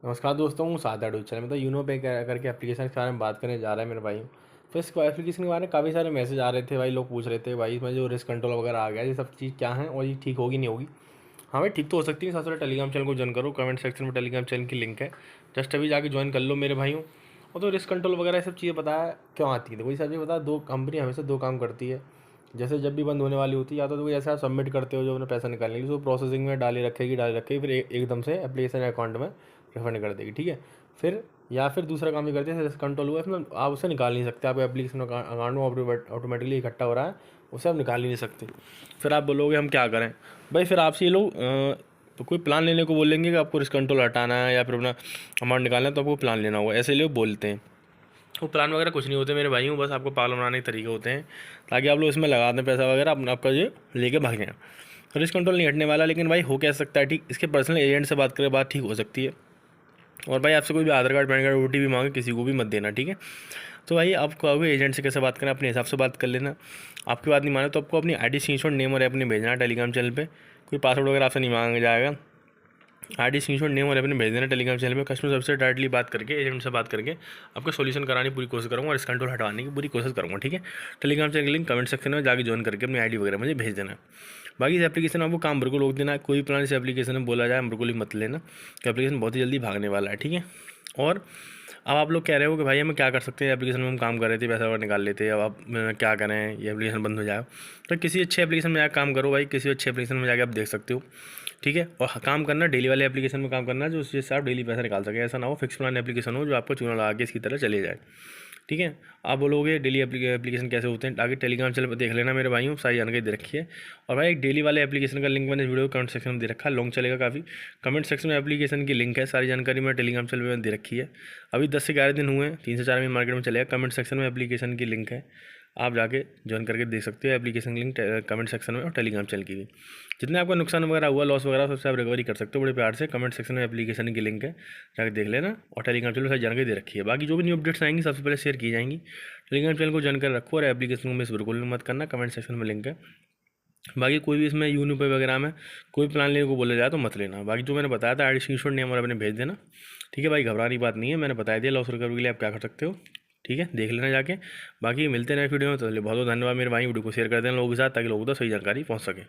नमस्कार दोस्तों, सादा यूट्यूब चैनल में तो यूनो पे करके एप्लीकेशन के बारे में बात करने जा रहा है मेरे भाई। तो इस एप्लीकेशन के बारे में काफ़ी सारे मैसेज आ रहे थे भाई, लोग पूछ रहे थे भाई इसमें जो रिस्क कंट्रोल वगैरह आ गया, ये सब चीज़ क्या है और ये ठीक होगी नहीं होगी। हाँ भाई, ठीक तो हो सकती है। सबसे पहले टेलीग्राम चैनल को ज्वाइन करो, कमेंट सेक्शन में टेलीग्राम चैनल की लिंक है, जस्ट अभी जाके ज्वाइन कर लो मेरे भाइयों। और तो रिस्क कंट्रोल वगैरह सब चीज़ें पता है क्यों आती है, तो वही सब चीज़ पता है। दो कंपनी हमेशा दो काम करती है। जैसे जब भी बंद होने वाली होती है, या तो जैसे आप सबमिट करते हो जो अपने पैसा निकालने के लिए, तो प्रोसेसिंग में डाले रखेगी, फिर एकदम से एप्लीकेशन अकाउंट में रिफंड कर देगी, ठीक है। फिर या फिर दूसरा काम ये करते हैं, रिस्क कंट्रोल हुआ इसमें आप उसे निकाल नहीं सकते, आपके एप्लीकेशन अकाउंट में ऑटोमेटिकली इकट्ठा हो रहा है, उसे आप निकाल ही नहीं सकते। फिर आप बोलोगे हम क्या करें भाई, फिर आपसे ये लोग तो कोई प्लान लेने को बोलेंगे कि आपको रिस्क कंट्रोल हटाना है या फिर अपना अमाउंट निकालना है, तो आपको प्लान लेना होगा, ऐसे लोग बोलते हैं। वो प्लान वगैरह कुछ नहीं होते मेरे भाइयों, बस आपको पागल बनाने के तरीके होते हैं ताकि आप लोग इसमें लगा दें पैसा वगैरह, अपना आपका ये लेके भाग जाएं। रिस्क कंट्रोल नहीं हटने वाला, लेकिन भाई हो क्या सकता है ठीक, इसके पर्सनल एजेंट से बात करें, बात ठीक हो सकती है। और भाई आपसे कोई भी आधार कार्ड, पैन कार्ड, OTP मांगे, किसी को भी मत देना, ठीक है। तो भाई आप कहोगे एजेंट से कैसे बात करना, अपने हिसाब से बात कर लेना। आपकी बात नहीं माने तो आपको अपनी ID स्क्रीनशॉट, नेम और अपने भेजना टेलीग्राम चैनल पे। कोई पासवर्ड वगैरह आपसे नहीं मांगा जाएगा। ID स्क्रीनशॉट, नेम और अपने भेज देना टेलीग्राम चैनल पे। कस्टमर सर्विस से डायरेक्टली बात करके, एजेंट से बात करके आपका सोल्यूशन कराने की पूरी कोशिश करूँगा और इस कंट्रोल हटाने की पूरी कोशिश करूँगा, ठीक है। टेलीग्राम चैनल की लिंक कमेंट सेक्शन में जाके ज्वाइन करके अपनी ID वगैरह मुझे भेज देना। बाकी इस एप्लीकेशन में आपको काम बिल्कुल रोक देना है। कोई भी प्लान इस एप्लीकेशन में बोला जाए बिल्कुल ही मत लेना, कि एप्लीकेशन बहुत ही जल्दी भागने वाला है, ठीक है। और अब आप लोग कह रहे हो कि भाई हमें क्या कर सकते हैं, एप्लीकेशन में हम काम कर रहे थे, पैसा वगैरह निकाल लेते, अब आप क्या करें, ये एप्लीकेशन बंद हो जाए। तो किसी अच्छे एप्लीकेशन में जाकर काम करो भाई, किसी अच्छे एप्लीकेशन में जाकर आप देख सकते हो, ठीक है। और काम करना डेली वाले एप्लीकेशन में काम करना, जो उससे आप डेली पैसा निकाल सकें। ऐसा ना हो फिक्स प्लान एप्लीकेशन हो जो आपको चूना लगा के इसकी तरह चले जाए, ठीक है। आप बोलोगे डेली एप्लीकेशन कैसे होते हैं, आगे टेलीग्राम चैनल पर देख लेना मेरे भाइयों, सारी जानकारी दे रखी है। और भाई एक डेली वाले एप्लीकेशन का लिंक मैंने वीडियो कमेंट सेक्शन में दे रखा है, लॉन्ग चलेगा काफ़ी। कमेंट सेक्शन में एप्लीकेशन की लिंक है, सारी जानकारी मैं टेलीग्राम चैनल में दे रखी है। अभी 10 से 11 दिन हुए हैं, 3 से 4 महीने मार्केट में चलेगा। कमेंट सेक्शन में एप्लीकेशन की लिंक है, आप जाके ज्वाइन करके देख सकते हो। एप्लीकेशन लिंक कमेंट सेक्शन में और टेलीग्राम चैनल की भी। जितने आपका नुकसान वगैरह हुआ, लॉस वगैरह, सबसे आप रिकवरी कर सकते हो बड़े प्यार से। कमेंट सेक्शन में एप्लीकेशन की लिंक है, जाके देख लेना। और टेलीग्राम चैनल में सारी जानकारी दे रखी है। बाकी जो भी न्यू अपडेट्स आएंगी सबसे पहले शेयर की जाएंगी। टेलीग्राम चैनल को ज्वाइन कर रखो और एप्लीकेशन को मिस बिल्कुल मत करना, कमेंट सेक्शन में लिंक है। बाकी कोई भी इसमें यूनो पे वगैरह में कोई प्लान लेने को बोला जाए तो मत लेना। बाकी जो मैंने बताया था, ID स्क्रीनशॉट, नेम और अपने भेज देना, ठीक है भाई। घबराने की बात नहीं है, मैंने बता दिया लॉस रिकवरी के लिए आप क्या कर सकते हो, ठीक है। देख लेना जाके। बाकी मिलते हैं नेक्स्ट वीडियो में, तो बहुत बहुत धन्यवाद मेरे भाई। वीडियो को शेयर कर देना लोगों के साथ ताकि लोगों तक सही जानकारी पहुँच सके।